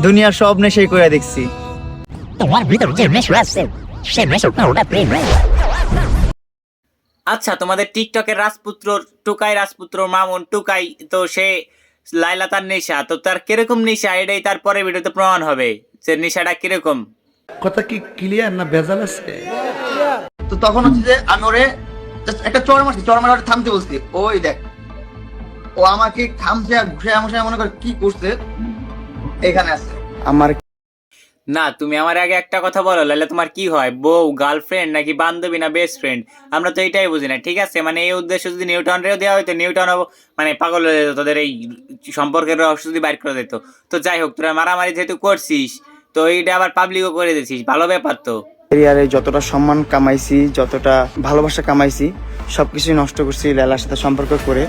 দুনিয়ার সব নেশাই করে দেখছি। তোমার ভিতর যে নেশা আছে সে নেশাটা ওটা প্রেম রে। আচ্ছা, তোমাদের টিকটকের রাজপুত্র টুকাই, রাজপুত্র মামুন টুকাই, তো সে লাইলা তার নেশা, তো তার কিরকম নেশা এটাই তার পরে ভিডিওতে প্রমাণ হবে যে নেশাটা কিরকম। কথা কি ক্লিয়ার না ভেজাল আছে? তো তখন হচ্ছে যে আমি ওরে just একটা চড় মারছি, চড় মারা ওরে থামতে বলছি। ওই দেখ, ও আমাকে থামছে আর ঘুরে আমার সাথে মনে করে কি করছে, এখানে আছে আমার না, তুমি আমার আগে একটা কথা বলো, লাইলা তোমার কি হয়, বউ, গার্লফ্রেন্ড নাকি বান্ধবী না বেস্ট ফ্রেন্ড? আমরা তো এইটাই বুঝি না। ঠিক আছে, মানে এই উদ্দেশ্য যদি নিউটনরেও দেওয়া হয়তো নিউটন মানে পাগল হয়ে যেত, তোদের এই সম্পর্কের রহস্য যদি বাইর করে দিত। তো যাই হোক, তোরা মারামারি যেহেতু করছিস, তো এইটা আবার পাবলিকও করে দিছিস, ভালো ব্যাপার তো। ক্যারিয়ারে যতটা সম্মান কামাইছি, যতটা ভালোবাসা কামাইছি, সবকিছুই নষ্ট করছি লাইলার সাথে সম্পর্ক করে।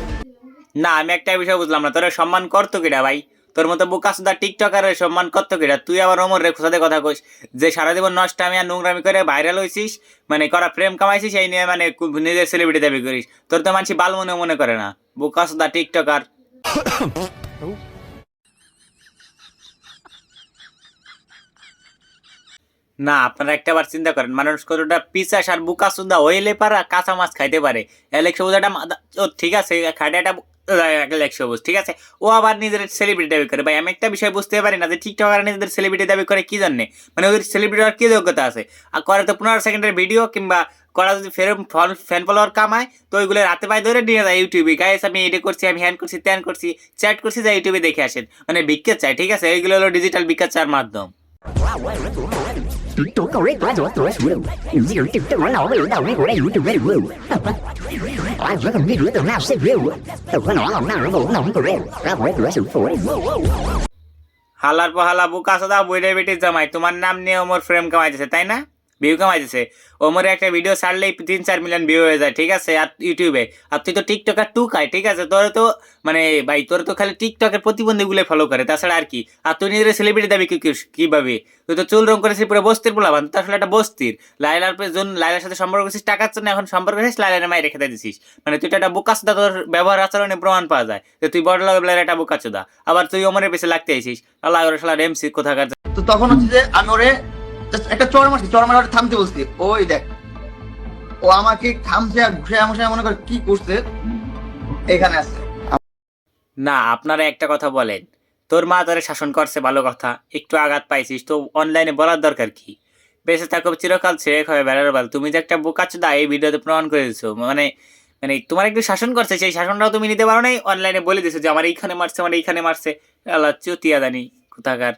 না, আমি একটা বিষয় বুঝলাম না, তোরা সম্মান করতো কিনা ভাই? তোর মতো বোকাসুদা টিকটকারের সম্মান করতো কিনা? তুই আবার অমর রেখো সাথে কথা কইস যে সারা জীবন নষ্ট আমি আর নোংরামি করে ভাইরাল হয়েছিস, মানে করা প্রেম কামাইছিস, এই নিয়ে মানে নিজের সেলিব্রিটি দাবি করিস। তোর তো মানছি বাল মনে করে না, বোকাসুদা টিকটকার। না, আপনারা একটাবার চিন্তা করেন, মানুষ কতটা পিসাস আর বুকাসুদা হইলে পারা কাঁচা মাছ খাইতে পারে। অ্যালেক্স সবুজ ও ঠিক আছে, খাটাটা অ্যালেক্স সবুজ ঠিক আছে, ও আবার নিজের সেলিব্রিটি দাবি করে। ভাই আমি একটা বিষয় বুঝতে পারি না যে টিকটকার নিজেদের সেলিব্রিটি দাবি করে কি জন্যে, মানে ওদের সেলিব্রিটি হওয়ার কি যোগ্যতা আছে? আর করে তো 15 সেকেন্ডের ভিডিও, কিংবা করা যদি ফ্যান ফলোয়ার কামায়, তো ওইগুলো রাতে পায়ে ধরে নিয়ে যায় ইউটিউবে, গাইস আমি এটা করছি, আমি হ্যান করছি, ত্যান করছি, চ্যাট করছি, যা ইউটিউবে দেখে আসেন, মানে ভিক্ষা চাই। ঠিক আছে, এইগুলো হলো ডিজিটাল ভিক্ষা চার মাধ্যম। Tôi có rất quá rồi tôi rồi nhiều tiếp tục nói với đầu này của đây YouTube very well ai rất là biết từ nào sẽ real tôi có nói là nào nó cũng không có real ra khỏi cửa sự phổi হালার পাহালা বুকাসোদা বইরে বেটে জামাই, তোমার নাম নিয়ে Omar frame কামাইতেছে তাই না, view কামাইতেছে। ওমরে একটা ভিডিও ছাড়লেই 3-4 মিলিয়ন ভিউ হয়ে যায়, ঠিক আছে, আর ইউটিউবে। আর তুই তো টিকটকার টুকাই, ঠিক আছে, তোর তো মানে ভাই তোর তো খালি টিকটকের প্রতিবন্ধীগুলো ফলো করে, তাছাড়া আর কি। আর তুই নিজের সেলিব্রিটি দাবি কিভাবে? তুই তো চুল রং করেছিস পুরো বস্তির পোলাবান, তুই আসলে একটা বস্তির। লাইলার সাথে সম্পর্ক করছিস টাকার জন্য, এখন সম্পর্ক শেষ, লাইলার মায়ের রেখে দিছিস। মানে তুই তো একটা বোকাচোদা, তোর ব্যবহার আচরণে প্রমাণ পাওয়া যায় যে তুই বড় লেভেলের একটা বোকাচোদা। আবার তুই ওমরের পেছনে লাগতে আইছিস, আল্লাহ সালা এমসি কোথাকার। তো তখন হচ্ছে যে আমি ওরে just একটা চড় মারছি, চড় মারা ওরে থামতে বলছি। ওই দেখ, ও আমাকে থামছে আর ঘুরে আমার সাথে মনে করে কি করছে, এখানে আছে। না, আপনারা একটা কথা বলেন, তোর মা তোরে শাসন করছে ভালো কথা, একটু আঘাত পাইছিস তো অনলাইনে বলার দরকার কি? বেঁচে থাকো চিরকাল ছেড়ে খাবে বেড়ার বাল। তুমি যে একটা বোকাচোদা এই ভিডিওতে প্রমাণ করে দিছো, মানে মানে তোমার একটু শাসন করছে, সেই শাসনটাও তুমি নিতে পারো নাই, অনলাইনে বলে দিছো যে আমার এইখানে মারছে, আমার এইখানে মারছে। আল্লাহ চুতিয়া জানি কোথাকার।